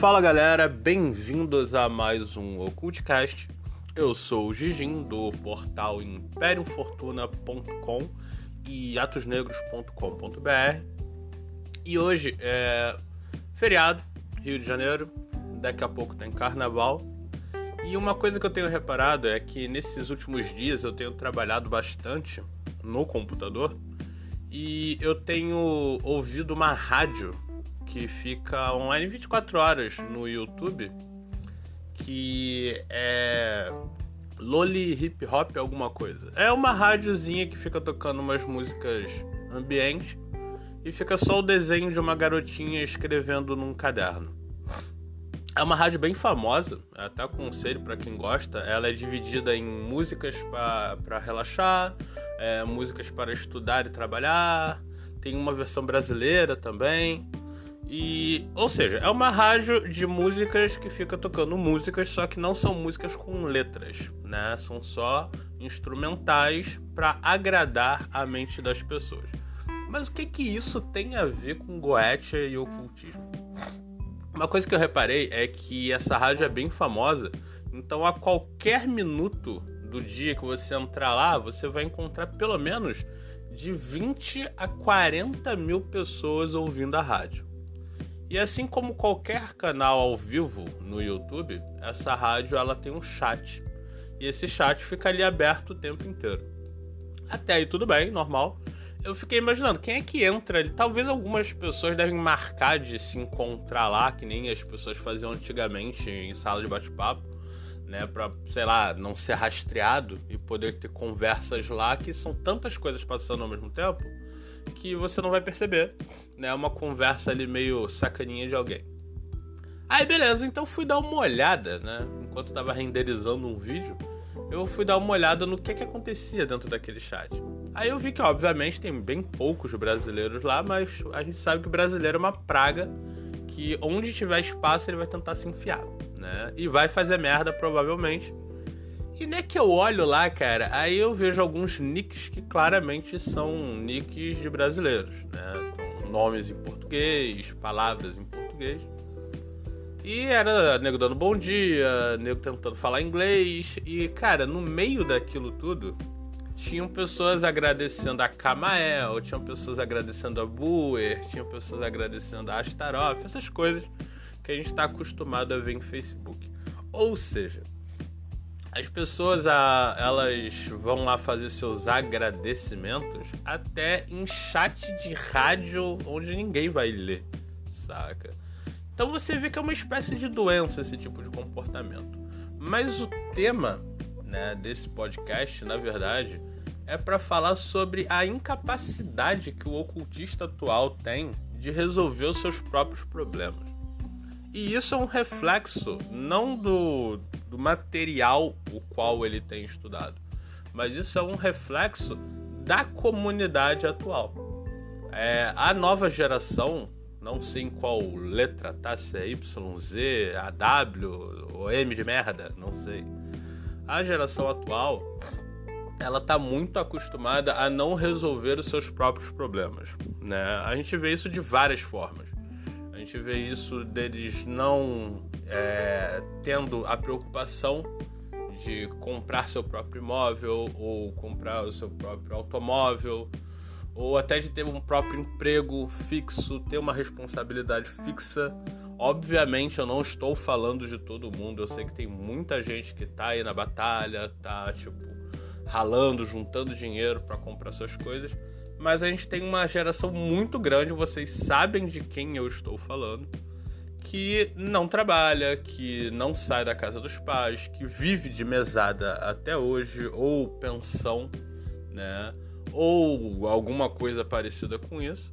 Fala galera, bem-vindos a mais um Occultcast. Eu sou o Gigim do portal imperiumfortuna.com e atosnegros.com.br. E hoje é feriado, Rio de Janeiro, daqui a pouco tem carnaval. E uma coisa que eu tenho reparado é que nesses últimos dias eu tenho trabalhado bastante no computador e eu tenho ouvido uma rádio que fica online 24 horas no YouTube, que é Loli Hip Hop alguma coisa. É uma rádiozinha que fica tocando umas músicas ambientes e fica só o desenho de uma garotinha escrevendo num caderno. É uma rádio bem famosa, até aconselho para quem gosta. Ela é dividida em músicas para relaxar, músicas para estudar e trabalhar, tem uma versão brasileira também. Ou seja, é uma rádio de músicas que fica tocando músicas, só que não são músicas com letras, né? São só instrumentais para agradar a mente das pessoas. Mas o que isso tem a ver com Goetia e ocultismo? Uma coisa que eu reparei é que essa rádio é bem famosa, então a qualquer minuto do dia que você entrar lá, você vai encontrar pelo menos de 20 a 40 mil pessoas ouvindo a rádio. E assim como qualquer canal ao vivo no YouTube, essa rádio ela tem um chat. E esse chat fica ali aberto o tempo inteiro. Até aí tudo bem, normal. Eu fiquei imaginando, quem é que entra ali? Talvez algumas pessoas devem marcar de se encontrar lá, que nem as pessoas faziam antigamente em sala de bate-papo, né? Pra, sei lá, não ser rastreado e poder ter conversas lá, que são tantas coisas passando ao mesmo tempo que você não vai perceber, né? Uma conversa ali meio sacaninha de alguém. Aí beleza, então fui dar uma olhada, né? Enquanto eu tava renderizando um vídeo, eu fui dar uma olhada no que acontecia dentro daquele chat. Aí eu vi que, obviamente, tem bem poucos brasileiros lá, mas a gente sabe que o brasileiro é uma praga que onde tiver espaço ele vai tentar se enfiar, né? E vai fazer merda, provavelmente. E nem que eu olho lá, cara, aí eu vejo alguns nicks que claramente são nicks de brasileiros, né? Então, nomes em português, palavras em português. E era nego dando bom dia, nego tentando falar inglês. E, cara, no meio daquilo tudo, tinham pessoas agradecendo a Kamael, tinham pessoas agradecendo a Buer, tinham pessoas agradecendo a Astaroth, essas coisas que a gente está acostumado a ver em Facebook. Ou seja, as pessoas, elas vão lá fazer seus agradecimentos até em chat de rádio onde ninguém vai ler, saca? Então você vê que é uma espécie de doença esse tipo de comportamento. Mas o tema, né, desse podcast, na verdade, é para falar sobre a incapacidade que o ocultista atual tem de resolver os seus próprios problemas. E isso é um reflexo não do material o qual ele tem estudado, mas isso é um reflexo da comunidade atual. A nova geração, não sei em qual letra tá, se é Y, Z, A, W ou M de merda, não sei. A geração atual, ela tá muito acostumada a não resolver os seus próprios problemas, né? A gente vê isso de várias formas. A gente vê isso deles não tendo a preocupação de comprar seu próprio imóvel ou comprar o seu próprio automóvel, ou até de ter um próprio emprego fixo, ter uma responsabilidade fixa. Obviamente eu não estou falando de todo mundo, eu sei que tem muita gente que tá aí na batalha, tá ralando, juntando dinheiro para comprar suas coisas, mas a gente tem uma geração muito grande, vocês sabem de quem eu estou falando, que não trabalha, que não sai da casa dos pais, que vive de mesada até hoje, ou pensão, né? Ou alguma coisa parecida com isso,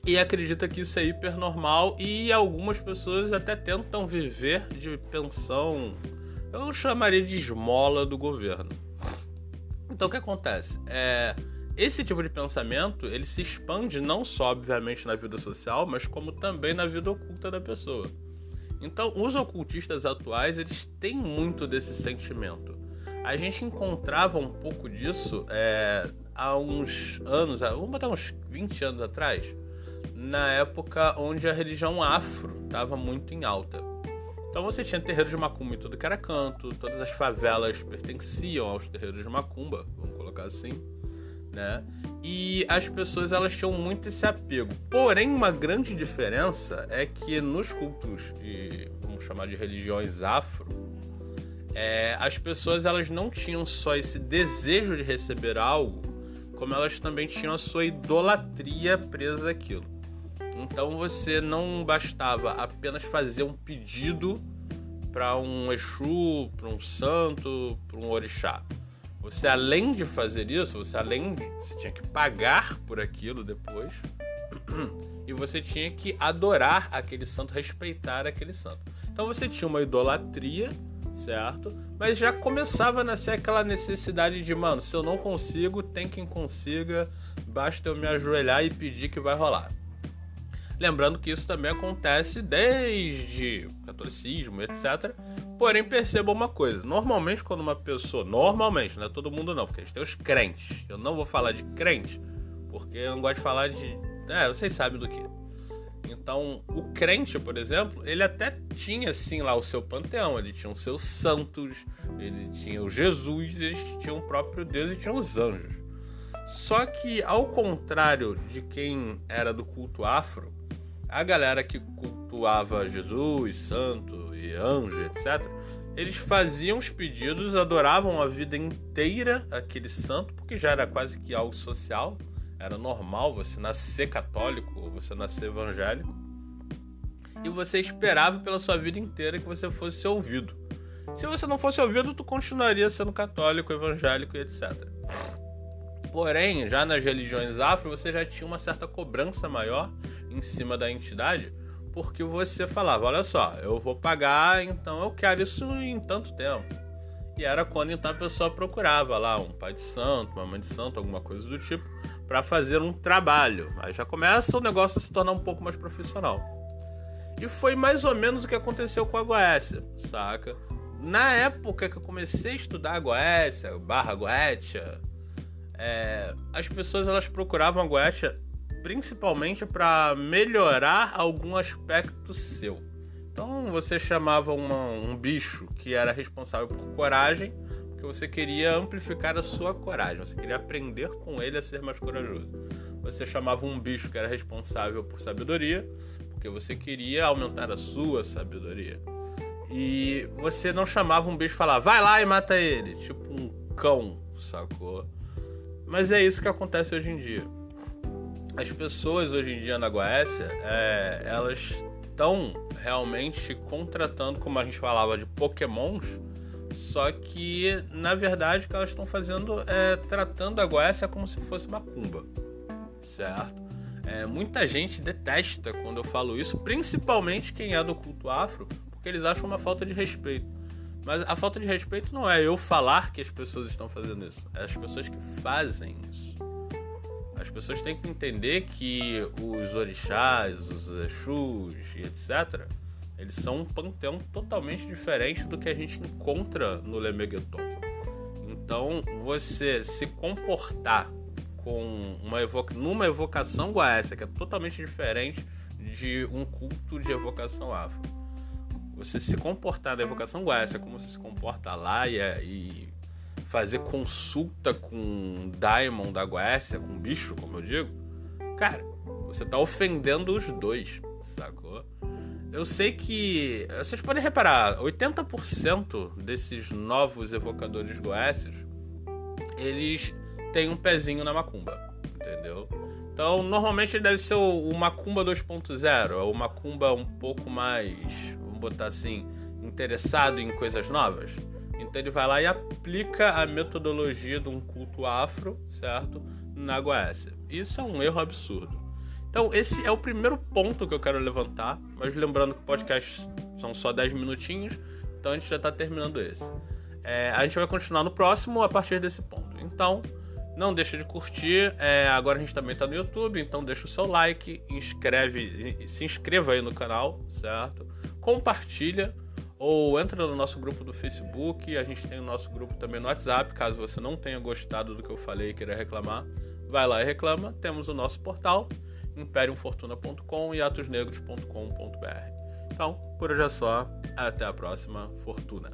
e acredita que isso é hiper normal, e algumas pessoas até tentam viver de pensão, eu chamaria de esmola do governo. Então o que acontece? Esse tipo de pensamento, ele se expande não só, obviamente, na vida social, mas como também na vida oculta da pessoa. Então, os ocultistas atuais, eles têm muito desse sentimento. A gente encontrava um pouco disso há uns anos, vamos botar uns 20 anos atrás, na época onde a religião afro estava muito em alta. Então você tinha terreiro de macumba em tudo que era canto, todas as favelas pertenciam aos terreiros de macumba, vamos colocar assim, né? E as pessoas, elas tinham muito esse apego. Porém, uma grande diferença é que nos cultos de, vamos chamar de religiões afro, as pessoas, elas não tinham só esse desejo de receber algo, como elas também tinham a sua idolatria presa àquilo. Então você não bastava apenas fazer um pedido para um Exu, para um santo, para um orixá. Você, além de fazer isso, você tinha que pagar por aquilo depois e você tinha que adorar aquele santo, respeitar aquele santo. Então você tinha uma idolatria, certo? Mas já começava a nascer aquela necessidade de, mano, se eu não consigo, tem quem consiga, basta eu me ajoelhar e pedir que vai rolar. Lembrando que isso também acontece desde o catolicismo, etc. Porém, perceba uma coisa. Normalmente, quando uma pessoa... Normalmente, não é todo mundo não, porque a gente tem os crentes. Eu não vou falar de crente, porque eu não gosto de falar de... vocês sabem do que. Então, o crente, por exemplo, ele até tinha, sim, lá o seu panteão. Ele tinha os seus santos, ele tinha o Jesus, eles tinham o próprio Deus e tinham os anjos. Só que, ao contrário de quem era do culto afro, a galera que cultuava Jesus, santo e anjo, etc., eles faziam os pedidos, adoravam a vida inteira aquele santo, porque já era quase que algo social, era normal você nascer católico ou você nascer evangélico, e você esperava pela sua vida inteira que você fosse ouvido. Se você não fosse ouvido, tu continuaria sendo católico, evangélico e etc. Porém, já nas religiões afro, você já tinha uma certa cobrança maior em cima da entidade, porque você falava, olha só, eu vou pagar, então eu quero isso em tanto tempo. E era quando então a pessoa procurava lá um pai de santo, uma mãe de santo, alguma coisa do tipo, para fazer um trabalho. Aí já começa o negócio a se tornar um pouco mais profissional. E foi mais ou menos o que aconteceu com a Goécia, saca? Na época que eu comecei a estudar a Goécia, Goetia, as pessoas, elas procuravam a Goetia principalmente para melhorar algum aspecto seu. Então você chamava um bicho que era responsável por coragem, porque você queria amplificar a sua coragem, você queria aprender com ele a ser mais corajoso. Você chamava um bicho que era responsável por sabedoria, porque você queria aumentar a sua sabedoria. E você não chamava um bicho e falava, vai lá e mata ele, tipo um cão, sacou? Mas é isso que acontece hoje em dia. As pessoas hoje em dia na Goécia, elas estão realmente contratando, como a gente falava, de pokémons, só que, na verdade, o que elas estão fazendo é tratando a Goécia como se fosse macumba, certo? Muita gente detesta quando eu falo isso, principalmente quem é do culto afro, porque eles acham uma falta de respeito. Mas a falta de respeito não é eu falar que as pessoas estão fazendo isso, é as pessoas que fazem isso. As pessoas têm que entender que os orixás, os exus e etc., eles são um panteão totalmente diferente do que a gente encontra no Lemegeton. Então, você se comportar com numa evocação Goécia, que é totalmente diferente de um culto de evocação afro. Você se comportar na evocação Goécia como você se comporta lá e fazer consulta com Daimon da Goécia, com bicho, como eu digo, cara, você tá ofendendo os dois, sacou? Eu sei que, vocês podem reparar, 80% desses novos evocadores goécios, eles têm um pezinho na macumba, entendeu? Então, normalmente ele deve ser o macumba 2.0, o macumba um pouco mais, vamos botar assim, interessado em coisas novas. Então ele vai lá e aplica a metodologia de um culto afro, certo? Na Goécia. Isso é um erro absurdo. Então esse é o primeiro ponto que eu quero levantar, mas lembrando que o podcast são só 10 minutinhos, então a gente já está terminando esse. A gente vai continuar no próximo a partir desse ponto. Então, não deixa de curtir. Agora a gente também está no YouTube, então deixa o seu like, se inscreva aí no canal, certo? Compartilha. Ou entra no nosso grupo do Facebook, a gente tem o nosso grupo também no WhatsApp, caso você não tenha gostado do que eu falei e queira reclamar, vai lá e reclama. Temos o nosso portal, imperiumfortuna.com e atosnegros.com.br. Então, por hoje é só. Até a próxima. Fortuna.